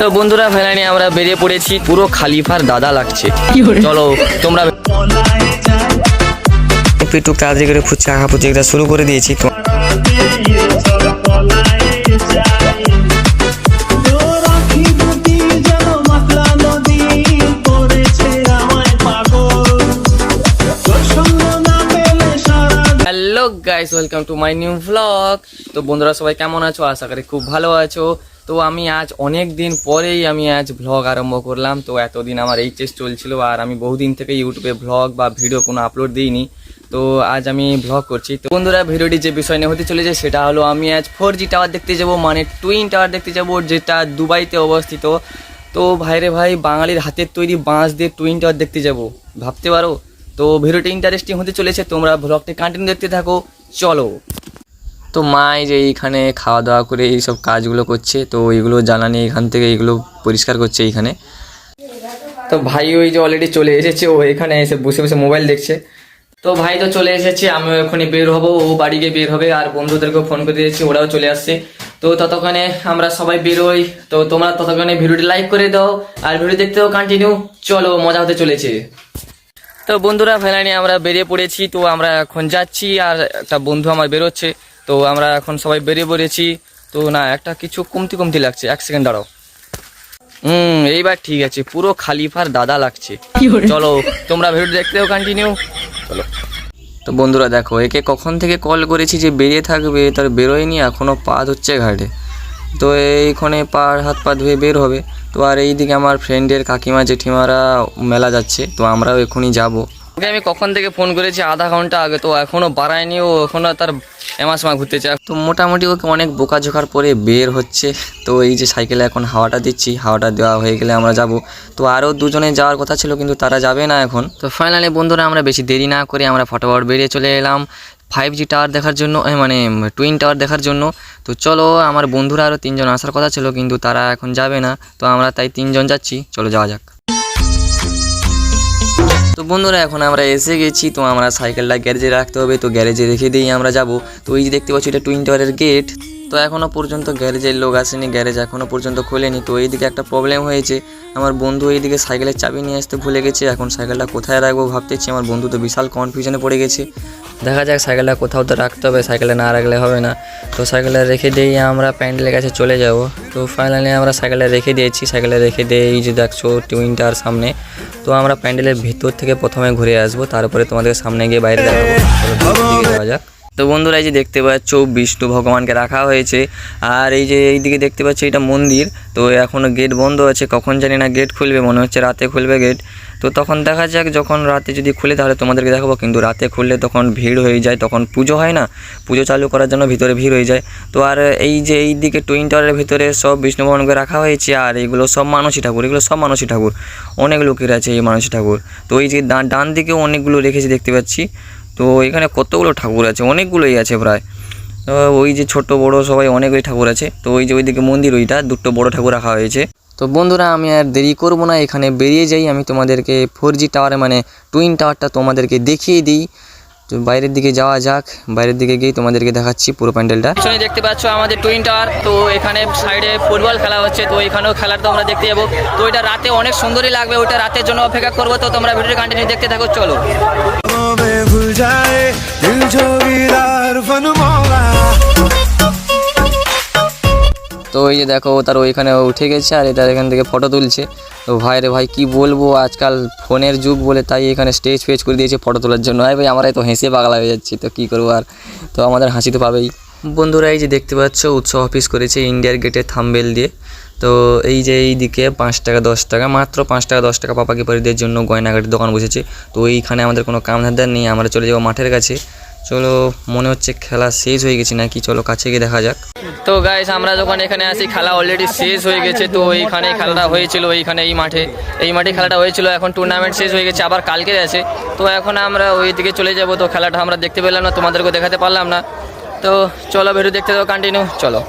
তো বন্ধুরা ফাইনালি আমরা বেরিয়ে পড়েছি, পুরো খালিফার দাদা লাগছে। চলো তোমরা একটু তাড়াতাড়ি করে ফুচকা খা প্রতিযোগিতা শুরু করে দিয়েছি। Hello guys, welcome to my new vlog. তো বন্ধুরা সবাই কেমন আছো? আশা করি খুব ভালো আছো। তো আমি আজ অনেক দিন পরেই ভ্লগ আরম্ভ করলাম। তো এতদিন আমার এইচএস চলছিল আর আমি বহুদিন থেকে ইউটিউবে ভ্লগ বা ভিডিও কোনো আপলোড দিইনি। তো আজ আমি ভ্লগ করছি। তো বন্ধুরা ভিডিওটি যে বিষয় নিয়ে হতে চলেছে সেটা হলো আমি আজ 4G টাওয়ার দেখতে যাব, মানে টুইন টাওয়ার দেখতে যাব, যেটা দুবাইতে অবস্থিত। তো ভাইরে ভাই, বাঙালির হাতের তৈরি বাঁশ দিয়ে টুইন টাওয়ার দেখতে যাব, ভাবতে পারো? তো ভিডিওটি ইন্টারেস্টিং হতে চলেছে, তোমরা ভ্লগটি কন্টিনিউ দেখতে থাকো। চলো। তো মা এই যে এইখানে খাওয়া দাওয়া করে এইসব কাজগুলো করছে, তো এগুলো জ্বালানি এখান থেকে এগুলো পরিষ্কার করছে এইখানে। তো ভাই ওই যে অলরেডি চলে এসেছে, ও এখানে এসে বসে বসে মোবাইল দেখছে। তো ভাই তো চলে এসেছে, আমিও এখনই বের হব, ও বাড়ি গিয়ে বের হবে, আর বন্ধুদেরকেও ফোন করে দিয়েছি, ওরাও চলে আসছে। তো ততক্ষণে আমরা সবাই বেরোই। তো তোমরা ততক্ষণে ভিডিওটি লাইক করে দাও আর ভিডিও দেখতেও কন্টিনিউ। চলো, মজা হতে চলেছে। তো বন্ধুরা ফাইনালি আমরা বেরিয়ে পড়েছি। তো আমরা এখন যাচ্ছি আর একটা বন্ধু আমার বেরোচ্ছে। তো আমরা এখন সবাই বেরিয়ে পড়েছি। তো না, একটা কিছু কমতি লাগছে, এক সেকেন্ড দাঁড়াও। এইবার ঠিক আছে, পুরো খালিফার দাদা লাগছে। চলো তোমরা ভিডিও দেখতেও কন্টিনিউ। চলো। তো বন্ধুরা দেখো, একে কখন থেকে কল করেছি যে বেরিয়ে থাকবে, তার বেরোয়নি, এখনও পা ধুচ্ছে ঘাটে। তো এইখানে হাত পা ধুয়ে বের হবে। তো আর এইদিকে আমার ফ্রেন্ডের কাকিমা জেঠিমারা মেলা যাচ্ছে, তো আমরাও এখনই যাব। ওকে আমি কখন থেকে ফোন করেছি, আধা ঘন্টা আগে, তো এখনও বাড়ায়নি, ও এখনও তার এমাসমা ঘুরতে চায়। তো মোটামুটি ওকে অনেক বোকাঝোকার পরে বের হচ্ছে। তো এই যে সাইকেলে এখন হাওয়াটা দিচ্ছি, হাওয়াটা দেওয়া হয়ে গেলে আমরা যাব। তো আরও দুজনে যাওয়ার কথা ছিল কিন্তু তারা যাবে না এখন। তো ফাইনালি বন্ধুরা আমরা বেশি দেরি না করে আমরা ফটাফট বেরিয়ে চলে এলাম 5G টাওয়ার দেখার জন্য, মানে টুইন টাওয়ার দেখার জন্য। তো চলো, আমার বন্ধুরা আরও 3 জন আসার কথা ছিল কিন্তু তারা এখন যাবে না, তো আমরা তাই 3 জন যাচ্ছি। চলো যাওয়া যাক। তো বন্ধুরা এখন আমরা এসে গেছি। তো আমরা সাইকেলটা গ্যারেজে রাখতে হবে, তো গ্যারেজে রেখে দিয়েই আমরা যাব। তো এই যে দেখতে পাচ্ছি এটা টুইন টাওয়ারের গেট। তো এখনও পর্যন্ত গ্যারেজের লোক আসেনি, গ্যারেজ এখনও পর্যন্ত খোলেনি। তো এইদিকে একটা প্রবলেম হয়েছে, আমার বন্ধু এইদিকে সাইকেলের চাবি নিয়ে আসতে ভুলে গেছে। এখন সাইকেলটা কোথায় রাখবো ভাবতেছি, আমার বন্ধু তো বিশাল কনফিউশনে পড়ে গেছে। দেখা যাক, সাইকেলটা কোথাও তো রাখতে হবে, সাইকেলে না রাখলে হবে না। তো সাইকেলটা রেখে দিয়েই আমরা প্যান্ডেলের কাছে চলে যাব। তো ফাইনালি আমরা সাইকেলটা রেখে দিয়েছি, সাইকেলে রেখে দিয়ে এই যে দেখছো টুইন টাওয়ার সামনে। তো আমরা প্যান্ডেলের ভিতর থেকে প্রথমে ঘুরে আসবো, তারপরে তোমাদের সামনে গিয়ে বাইরে দেখাবো। যাওয়া যাক। তো বন্ধুরা এই যে দেখতে পাচ্ছ বিষ্ণু ভগবানকে রাখা হয়েছে, আর এই যে এইদিকে দেখতে পাচ্ছ এটা মন্দির। তো এখনও গেট বন্ধ আছে, কখন জানি না গেট খুলবে, মনে হচ্ছে রাতে খুলবে গেট। তো তখন দেখা যাক, যখন রাতে যদি খুলে তাহলে তোমাদেরকে দেখাবো, কিন্তু রাতে খুললে তখন ভিড় হয়ে যায়, তখন পুজো হয় না, পুজো চালু করার জন্য ভিতরে ভিড় হয়ে যায়। তো আর এই যে এই দিকে টুইন টাওয়ারের ভিতরে সব বিষ্ণু ভগবানকে রাখা হয়েছে, আর এইগুলো সব মানসী ঠাকুর, এগুলো সব মানসী ঠাকুর, অনেক লোকের আছে এই মানসী ঠাকুর। তো এই যে ডান দিকেও অনেকগুলো রেখেছি দেখতে পাচ্ছি। তো এখানে কতগুলো ঠাকুর আছে, অনেকগুলোই আছে প্রায়। ওই যে ছোট বড় সবাই অনেকগুলি ঠাকুর আছে। তো ওই যে ওইদিকে মন্দির, ওইটা দুটো বড় ঠাকুর রাখা হয়েছে। তো বন্ধুরা আমি আর দেরি করবো না, এখানে বেরিয়ে যাই। আমি তোমাদেরকে 4G টাওয়ারে মানে টুইন টাওয়ারটা তোমাদেরকে দেখিয়ে দিই। তো বাইরের দিকে যাওয়া যাক, বাইরের দিকে গিয়ে তোমাদেরকে দেখাচ্ছি পুরো প্যান্ডেলটা। পিছনে দেখতে পাচ্ছ আমাদের টুইন টাওয়ার। তো এখানে সাইডে ফুটবল খেলা হচ্ছে, তো এখানেও খেলাটা আমরা দেখতে যাবো। তো এটা রাতে অনেক সুন্দরই লাগবে, ওইটা রাতের জন্য অপেক্ষা করবো। তো তোমরা ভিডিও কন্টিনিউ দেখতে থাকো। চলো। তো এই যে দেখো, তার ওইখানে উঠে গেছে আর এটা এখান থেকে ফটো তুলছে। তো ভাই রে ভাই, কি বলবো, আজকাল ফোনের যুগ বলে তাই এখানে স্টেজ ফেজ করে দিয়েছে ফটো তোলার জন্য। ভাই আমরাই তো হেসে পাগলা হয়ে যাচ্ছি, তো কী করবো আর। তো আমাদের হাসি তো পাবেই। বন্ধুরা এই যে দেখতে পাচ্ছ উৎসব অফিস করেছে ইন্ডিয়ার গেটে থাম্বেল দিয়ে। তো এই যে এইদিকে 5 টাকা 10 টাকা, মাত্র 5 টাকা 10 টাকা পাপাকি পরিদের জন্য গয়নাঘাটির দোকান বসেছে। তো এইখানে আমাদের কোনো কাম ধান্দা নেই, আমরা চলে যাবো মাঠের কাছে। চলো, মনে হচ্ছে খেলা শেষ হয়ে গেছে নাকি, চলো কাছে গিয়ে দেখা যাক। তো গাইস আমরা যখন এখানে আসি খেলা অলরেডি শেষ হয়ে গেছে। তো এইখানে খেলাটা হয়েছিল, এইখানে এই মাঠে খেলাটা হয়েছিল। এখন টুর্নামেন্ট শেষ হয়ে গেছে, আবার কালকে আছে। তো এখন আমরা ওই দিকে চলে যাব। তো খেলাটা আমরা দেখতে পেলাম না, তোমাদেরকে দেখাতে পারলাম না। তো চলো ভিডিও দেখতে দাও কন্টিনিউ। চলো।